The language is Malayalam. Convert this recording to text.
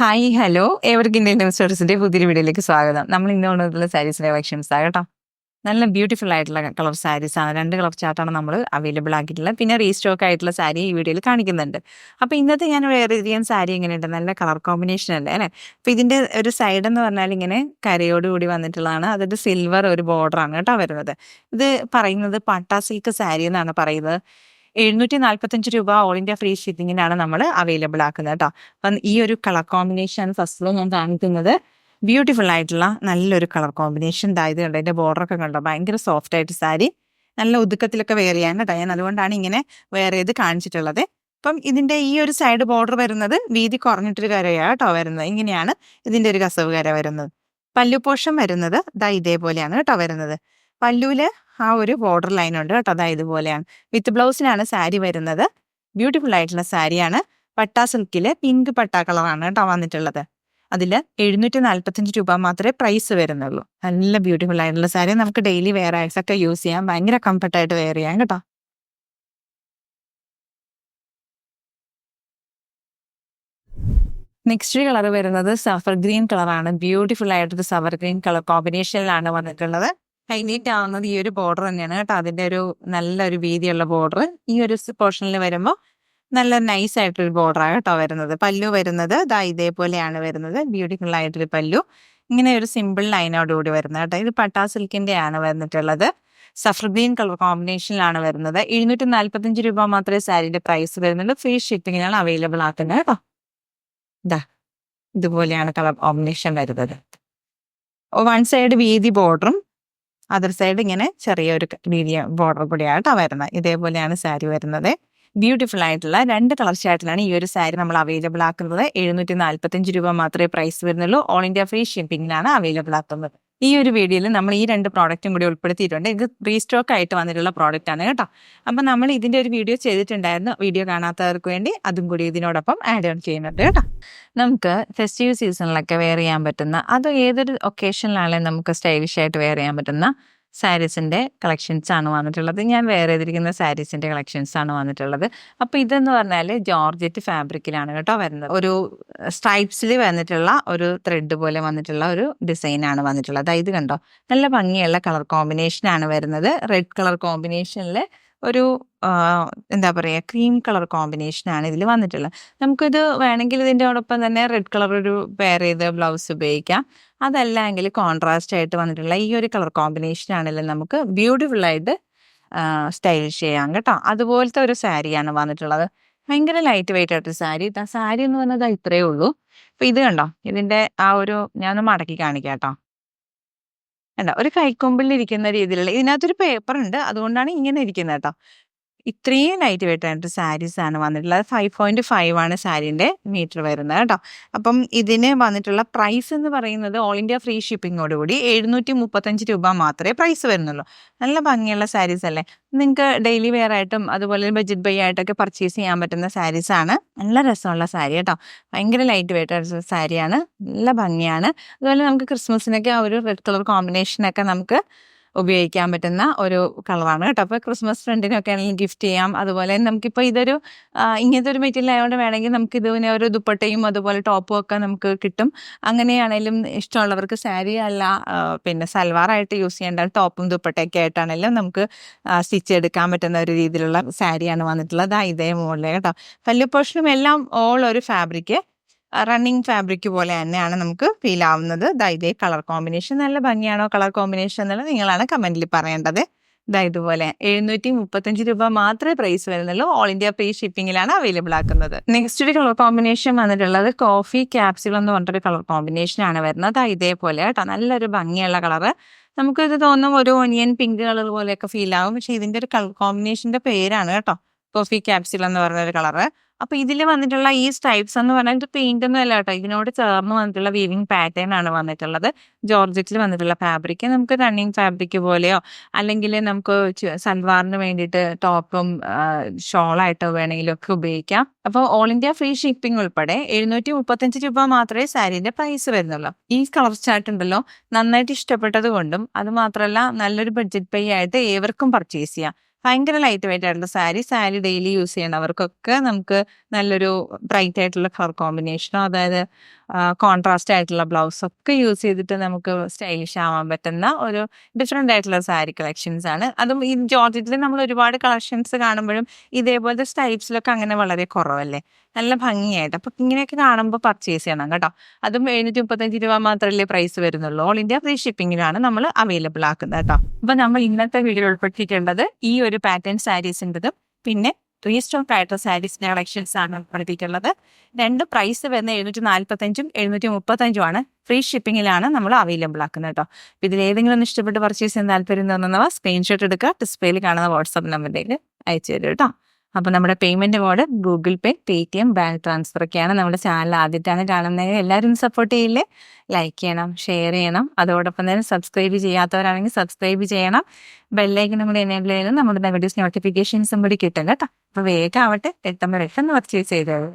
ഹായ് ഹലോ ഏവർക്കും ഇന്ത്യൻ ന്യൂസ് പുതിയൊരു വീഡിയോയിലേക്ക് സ്വാഗതം. നമ്മൾ ഇന്ന് കൊണ്ടുവന്നിട്ടുള്ള സാരീസിന്റെ കളക്ഷൻസ് കേട്ടോ. നല്ല ബ്യൂട്ടിഫുൾ ആയിട്ടുള്ള കളർ സാരീസ് ആണ്. 2 കളർ ചാർട്ടാണ് നമ്മൾ അവൈലബിൾ ആക്കിയിട്ടുള്ളത്. പിന്നെ റീസ്റ്റോക്ക് ആയിട്ടുള്ള സാരി ഈ വീഡിയോയിൽ കാണിക്കുന്നുണ്ട്. അപ്പോൾ ഇന്നത്തെ ഞാൻ വേറെ ഇരിക്കുന്ന സാരി എങ്ങനെയുണ്ട്, നല്ല കളർ കോമ്പിനേഷൻ അല്ലേ അല്ലേ. അപ്പോൾ ഇതിന്റെ ഒരു സൈഡ് എന്ന് പറഞ്ഞാൽ ഇങ്ങനെ കരയോട് കൂടി വന്നിട്ടുള്ളതാണ്. അതൊരു സിൽവർ ഒരു ബോർഡർ ആണ് കേട്ടോ വരുന്നത്. ഇത് പറയുന്നത് പട്ടാ സിൽക്ക് സാരി എന്നാണ് പറയുന്നത്. 745 രൂപ ഓൾ ഇന്ത്യ ഫ്രീ ഷിപ്പിങ്ങിനാണ് നമ്മൾ അവൈലബിൾ ആക്കുന്നത് കേട്ടോ. അപ്പം ഈ ഒരു കളർ കോമ്പിനേഷൻ ഫസ്റ്റിൽ ഞാൻ കാണിക്കുന്നത് ബ്യൂട്ടിഫുൾ ആയിട്ടുള്ള നല്ലൊരു കളർ കോമ്പിനേഷൻ. ഇത് കണ്ടോ, അതിന്റെ ബോർഡറൊക്കെ കണ്ടോ, ഭയങ്കര സോഫ്റ്റ് ആയിട്ട് സാരി, നല്ല ഒതുക്കത്തിലൊക്കെ വെയർ ചെയ്യാൻ കേട്ടോ. ഞാൻ അതുകൊണ്ടാണ് ഇങ്ങനെ വെയർ ചെയ്ത് കാണിച്ചിട്ടുള്ളത്. അപ്പം ഇതിന്റെ ഈ ഒരു സൈഡ് ബോർഡർ വരുന്നത് വീതി കുറഞ്ഞിട്ടൊരു കരയാണ് കേട്ടോ വരുന്നത്. ഇങ്ങനെയാണ് ഇതിന്റെ ഒരു കസവ് കര വരുന്നത്. പല്ലു പോഷൻ വരുന്നത് ഇതേപോലെയാണ് കേട്ടോ വരുന്നത്. പല്ലുവില് ആ ഒരു ബോർഡർ ലൈൻ ഉണ്ട് കേട്ടോ, ഇതുപോലെയാണ്. വിത്ത് ബ്ലൗസിനാണ് സാരി വരുന്നത്. ബ്യൂട്ടിഫുൾ ആയിട്ടുള്ള സാരിയാണ്. പട്ടാ സിൽക്കില് പിങ്ക് പട്ടാ കളറാണ് കേട്ടോ വന്നിട്ടുള്ളത്. അതിൽ 745 രൂപ മാത്രമേ പ്രൈസ് വരുന്നുള്ളൂ. നല്ല ബ്യൂട്ടിഫുൾ ആയിട്ടുള്ള സാരി, നമുക്ക് ഡെയിലി വെയർ ആയിട്ട് ഒക്കെ യൂസ് ചെയ്യാം. ഭയങ്കര കംഫർട്ടായിട്ട് വെയർ ചെയ്യാം കേട്ടോ. നെക്സ്റ്റ് കളർ വരുന്നത് സഫർ ഗ്രീൻ കളറാണ്. ബ്യൂട്ടിഫുൾ ആയിട്ടൊരു സഫർ ഗ്രീൻ കളർ കോമ്പിനേഷനിലാണ് വന്നിട്ടുള്ളത്. ഹൈലൈറ്റ് ആവുന്നത് ഈ ഒരു ബോർഡർ തന്നെയാണ് കേട്ടോ. അതിന്റെ ഒരു നല്ലൊരു വീതിയുള്ള ബോർഡർ ഈ ഒരു പോർഷനിൽ വരുമ്പോൾ നല്ല നൈസ് ആയിട്ടൊരു ബോർഡറാണ് കേട്ടോ വരുന്നത്. പല്ലു വരുന്നത് ഇതേപോലെയാണ് വരുന്നത്. ബ്യൂട്ടിഫുൾ ആയിട്ടൊരു പല്ലു, ഇങ്ങനെ ഒരു സിമ്പിൾ ലൈനോടുകൂടി വരുന്നത് കേട്ടോ. ഇത് പട്ടാ സിൽക്കിന്റെ ആണ് വന്നിട്ടുള്ളത്. സഫർ ഗ്രീൻ കളർ കോമ്പിനേഷനിലാണ് വരുന്നത്. 745 രൂപ മാത്രമേ സാരിയുടെ പ്രൈസ് വരുന്നുള്ളൂ. ഫ്രീ ഷിപ്പിങ്ങിനാണ് അവൈലബിൾ ആക്കുന്നത് കേട്ടോ. ഇതുപോലെയാണ് കളർ കോമ്പിനേഷൻ വരുന്നത്. വൺ സൈഡ് വീതി ബോർഡറും അതർ സൈഡ് ഇങ്ങനെ ചെറിയൊരു വീതി ബോർഡർ കൂടിയായിട്ടാണ് വരുന്നത്. ഇതേപോലെയാണ് സാരി വരുന്നത്. ബ്യൂട്ടിഫുൾ ആയിട്ടുള്ള 2 കളർ ചാർട്ടിലാണ് ഈ ഒരു സാരി നമ്മൾ അവൈലബിൾ ആക്കുന്നത്. 745 രൂപ മാത്രമേ പ്രൈസ് വരുന്നുള്ളൂ. ഓൾ ഇന്ത്യ ഫ്രീ ഷിപ്പിംഗിലാണ് അവൈലബിൾ ആക്കുന്നത്. ഈ ഒരു വീഡിയോയിൽ നമ്മൾ ഈ 2 പ്രോഡക്റ്റും കൂടി ഉൾപ്പെടുത്തിയിട്ടുണ്ട്. ഇത് റീസ്റ്റോക്ക് ആയിട്ട് വന്നിട്ടുള്ള പ്രോഡക്റ്റ് ആണ് കേട്ടോ. അപ്പം നമ്മൾ ഇതിന്റെ ഒരു വീഡിയോ ചെയ്തിട്ടുണ്ടായിരുന്നു. വീഡിയോ കാണാത്തവർക്ക് വേണ്ടി അതും കൂടി ഇതിനോടൊപ്പം ആഡ് ഓൺ ചെയ്യുന്നുണ്ട് കേട്ടോ. നമുക്ക് ഫെസ്റ്റീവ് സീസണിലൊക്കെ വെയർ ചെയ്യാൻ പറ്റുന്ന, അത് ഏതൊരു ഒക്കേഷനിലാണെങ്കിലും നമുക്ക് സ്റ്റൈലിഷ് ആയിട്ട് വെയർ ചെയ്യാൻ പറ്റുന്ന സാരീസിന്റെ കളക്ഷൻസ് ആണ് വന്നിട്ടുള്ളത്. ഞാൻ വെയർ ചെയ്തിരിക്കുന്ന സാരീസിന്റെ കളക്ഷൻസ് ആണ് വന്നിട്ടുള്ളത്. അപ്പോൾ ഇതെന്ന് പറഞ്ഞാൽ ജോർജറ്റ് ഫാബ്രിക്കിലാണ് കേട്ടോ വരുന്നത്. ഒരു സ്ട്രൈപ്സിൽ വന്നിട്ടുള്ള ഒരു ത്രെഡ് പോലെ വന്നിട്ടുള്ള ഒരു ഡിസൈൻ ആണ് വന്നിട്ടുള്ളത്. ഇത് കണ്ടോ, നല്ല ഭംഗിയുള്ള കളർ കോമ്പിനേഷൻ ആണ് വരുന്നത്. റെഡ് കളർ കോമ്പിനേഷനിൽ ഒരു എന്താ പറയുക, ക്രീം കളർ കോമ്പിനേഷനാണ് ഇതിൽ വന്നിട്ടുള്ളത്. നമുക്കിത് വേണമെങ്കിൽ ഇതിൻ്റെയോടൊപ്പം തന്നെ റെഡ് കളർ ഒരു പെയർ ചെയ്ത് ബ്ലൗസ് ഉപയോഗിക്കാം. അതല്ല എങ്കിൽ കോൺട്രാസ്റ്റ് ആയിട്ട് വന്നിട്ടുള്ള ഈ ഒരു കളർ കോമ്പിനേഷൻ ആണെങ്കിലും നമുക്ക് ബ്യൂട്ടിഫുൾ ആയിട്ട് സ്റ്റൈലിഷ് ചെയ്യാം കേട്ടോ. അതുപോലത്തെ ഒരു സാരിയാണ് വന്നിട്ടുള്ളത്. ഭയങ്കര ലൈറ്റ് വെയിറ്റ് ആയിട്ട് സാരി. സാരി എന്ന് പറഞ്ഞത് ഇത്രയേ ഉള്ളൂ. അപ്പം ഇത് കണ്ടോ, ഇതിൻ്റെ ആ ഒരു ഞാനൊന്ന് മടക്കി കാണിക്കാം കേട്ടോ. അല്ല, ഒരു കൈക്കൊമ്പിൽ ഇരിക്കുന്ന രീതിയിലുള്ള, ഇതിനകത്തൊരു പേപ്പർ ഉണ്ട്, അതുകൊണ്ടാണ് ഇങ്ങനെ ഇരിക്കുന്നത് കേട്ടോ. ഇത്രയും ലൈറ്റ് വെയിറ്റ് ആയിട്ട് സാരീസ് ആണ് വന്നിട്ടുള്ളത്. 5.5 ആണ് സാരീൻ്റെ മീറ്റർ വരുന്നത് കേട്ടോ. അപ്പം ഇതിന് വന്നിട്ടുള്ള പ്രൈസ് എന്ന് പറയുന്നത് ഓൾ ഇന്ത്യ ഫ്രീ ഷിപ്പിങ്ങോടുകൂടി 735 രൂപ മാത്രമേ പ്രൈസ് വരുന്നുള്ളൂ. നല്ല ഭംഗിയുള്ള സാരീസ് അല്ലേ. നിങ്ങൾക്ക് ഡെയിലി വെയർ ആയിട്ടും അതുപോലെ ബഡ്ജറ്റ് ബൈ ആയിട്ടൊക്കെ പർച്ചേസ് ചെയ്യാൻ പറ്റുന്ന സാരീസ് ആണ്. നല്ല രസമുള്ള സാരി കേട്ടോ. ഭയങ്കര ലൈറ്റ് വെയിറ്റ് ആയിട്ടുള്ള സാരിയാണ്, നല്ല ഭംഗിയാണ്. അതുപോലെ നമുക്ക് ക്രിസ്മസിനൊക്കെ ആ ഒരു റെഡ് കളർ കോമ്പിനേഷനൊക്കെ നമുക്ക് ഉപയോഗിക്കാൻ പറ്റുന്ന ഒരു കളറാണ് കേട്ടോ. അപ്പോൾ ക്രിസ്മസ് ഫ്രണ്ടിനൊക്കെ ആണെങ്കിലും ഗിഫ്റ്റ് ചെയ്യാം. അതുപോലെ നമുക്കിപ്പോൾ ഇതൊരു ഇങ്ങനത്തെ ഒരു മെറ്റീരിയൽ ആയതുകൊണ്ട് വേണമെങ്കിൽ നമുക്ക് ഇതിനെ ഒരു ദുപ്പട്ടയും അതുപോലെ ടോപ്പും ഒക്കെ നമുക്ക് കിട്ടും. അങ്ങനെയാണെങ്കിലും ഇഷ്ടമുള്ളവർക്ക് സാരി അല്ല പിന്നെ സൽവാറായിട്ട് യൂസ് ചെയ്യേണ്ട ടോപ്പും ദുപ്പട്ടയൊക്കെ ആയിട്ടാണെങ്കിലും നമുക്ക് സ്റ്റിച്ച് എടുക്കാൻ പറ്റുന്ന ഒരു രീതിയിലുള്ള സാരിയാണ് വന്നിട്ടുള്ളത്. ഇതേ മോഡൽ കേട്ടോ. പല്ലു പോർഷനും എല്ലാം ഓൾ ഒരു ഫാബ്രിക്, റണ്ണിങ് ഫാബ്രിക് പോലെ തന്നെയാണ് നമുക്ക് ഫീൽ ആവുന്നത്. ഇതേ കളർ കോമ്പിനേഷൻ നല്ല ഭംഗിയാണോ കളർ കോമ്പിനേഷൻ എന്നുള്ളത് നിങ്ങളാണ് കമന്റിൽ പറയേണ്ടത്. ഇതുപോലെ 735 രൂപ മാത്രമേ പ്രൈസ് വരുന്നുള്ളൂ. ഓൾ ഇന്ത്യ ഫ്രീ ഷിപ്പിംഗിലാണ് അവൈലബിൾ ആക്കുന്നത്. നെക്സ്റ്റ് ഒരു കളർ കോമ്പിനേഷൻ വന്നിട്ടുള്ളത് കോഫി ക്യാപ്സ്യൂൾ എന്ന് പറഞ്ഞിട്ടൊരു കളർ കോമ്പിനേഷൻ ആണ് വരുന്നത്. ഇതേപോലെ കേട്ടോ, നല്ലൊരു ഭംഗിയുള്ള കളറ്. നമുക്കിത് തോന്നും ഒരു ഒനിയൻ പിങ്ക് കളർ പോലെയൊക്കെ ഫീൽ ആവും. പക്ഷെ ഇതിന്റെ ഒരു കളർ കോമ്പിനേഷന്റെ പേരാണ് കേട്ടോ കോഫി ക്യാപ്സ്യൂൾ എന്ന് പറഞ്ഞൊരു കളറ്. അപ്പൊ ഇതിൽ വന്നിട്ടുള്ള ഈ സ്ട്രൈപ്സ് എന്ന് പറഞ്ഞാൽ ഇത് പെയിന്റ് ഒന്നും അല്ല കേട്ടോ. ഇതിനോട് ചേർന്ന് വന്നിട്ടുള്ള വീവിങ് പാറ്റേൺ ആണ് വന്നിട്ടുള്ളത്. ജോർജറ്റിൽ വന്നിട്ടുള്ള ഫാബ്രിക് നമുക്ക് റണ്ണിങ് ഫാബ്രിക് പോലെയോ അല്ലെങ്കിൽ നമുക്ക് സൽവാറിന് വേണ്ടിയിട്ട് ടോപ്പും ഷോളായിട്ടോ വേണമെങ്കിലും ഒക്കെ ഉപയോഗിക്കാം. അപ്പോൾ ഓൾ ഇന്ത്യ ഫ്രീ ഷിപ്പിംഗ് ഉൾപ്പെടെ 735 രൂപ മാത്രമേ സാരീന്റെ പ്രൈസ് വരുന്നുള്ളൂ. ഈ കളർ ചാർട്ട് ഉണ്ടല്ലോ, നന്നായിട്ട് ഇഷ്ടപ്പെട്ടത് കൊണ്ടും അത് മാത്രമല്ല നല്ലൊരു ബഡ്ജറ്റ് ബൈ ആയിട്ട് ഏവർക്കും പർച്ചേസ് ചെയ്യാം. ഭയങ്കര ലൈറ്റ് വെയിറ്റ് ആയിട്ടുള്ള സാരി ഡെയിലി യൂസ് ചെയ്യണവർക്കൊക്കെ നമുക്ക് നല്ലൊരു ബ്രൈറ്റ് ആയിട്ടുള്ള കളർ കോമ്പിനേഷനോ, അതായത് കോൺട്രാസ്റ്റ് ആയിട്ടുള്ള ബ്ലൗസ് ഒക്കെ യൂസ് ചെയ്തിട്ട് നമുക്ക് സ്റ്റൈലിഷ് ആവാൻ പറ്റുന്ന ഒരു ഡിഫറെൻ്റ് ആയിട്ടുള്ള സാരി കളക്ഷൻസ് ആണ്. അതും ഈ ജോർജറ്റിൽ നമ്മൾ ഒരുപാട് കളക്ഷൻസ് കാണുമ്പോഴും ഇതേപോലത്തെ സ്റ്റൈൽസിലൊക്കെ അങ്ങനെ വളരെ കുറവല്ലേ, നല്ല ഭംഗിയായിട്ട്. അപ്പം ഇങ്ങനെയൊക്കെ കാണുമ്പോൾ പർച്ചേസ് ചെയ്യണം കേട്ടോ. അതും 735 രൂപ മാത്രമല്ലേ പ്രൈസ് വരുന്നുള്ളൂ. ഓൾ ഇന്ത്യ ഫ്രീ ഷിപ്പിങ്ങിലാണ് നമ്മൾ അവൈലബിൾ ആക്കുന്നത് കേട്ടോ. അപ്പം നമ്മൾ ഇന്നത്തെ വീഡിയോ ഉൾപ്പെടുത്തിയിട്ടുള്ളത് ഈ ഒരു പാറ്റേൺ സാരീസിൻ്റെതും പിന്നെ റീസ്റ്റോക്ക് ആയിട്ടുള്ള സാരീസിൻ്റെ കളക്ഷൻസ് ആണ് ഉൾപ്പെടുത്തിയിട്ടുള്ളത്. രണ്ട് പ്രൈസ് വരുന്ന 745 735 ആണ്. ഫ്രീ ഷിപ്പിങ്ങിലാണ് നമ്മൾ അവൈലബിൾ ആക്കുന്നത് കേട്ടോ. ഇതിൽ ഏതെങ്കിലും ഒന്ന് ഇഷ്ടപ്പെട്ട് പർച്ചേസ് ചെയ്യാൻ താല്പര്യം തോന്നുന്നവ സ്ക്രീൻഷോട്ട് എടുക്കുക, ഡിസ്പ്ലേയിൽ കാണുന്ന വാട്സാപ്പ് നമ്പറിലേക്ക് അയച്ചു തരും കേട്ടോ. അപ്പോൾ നമ്മുടെ പേയ്മെൻറ്റ് മോഡ് ഗൂഗിൾ പേ, പേടിഎം, ബാങ്ക് ട്രാൻസ്ഫർ ഒക്കെയാണ്. നമ്മുടെ ചാനൽ ആദ്യമായിട്ടാണ് കാണുന്നത് എല്ലാവരും സപ്പോർട്ട് ചെയ്യില്ലേ, ലൈക്ക് ചെയ്യണം, ഷെയർ ചെയ്യണം. അതോടൊപ്പം തന്നെ സബ്സ്ക്രൈബ് ചെയ്യാത്തവരാണെങ്കിൽ സബ്സ്ക്രൈബ് ചെയ്യണം. ബെല്ലൈക്കനും കൂടി എനേബിൾ ചെയ്യണം. നമ്മുടെ വീഡിയോസ് നോട്ടിഫിക്കേഷൻസും കൂടി കിട്ടും കേട്ടോ. അപ്പോൾ വേഗം ആവട്ടെ, പെട്ടെന്ന് പർച്ചേസ് ചെയ്തോളൂ.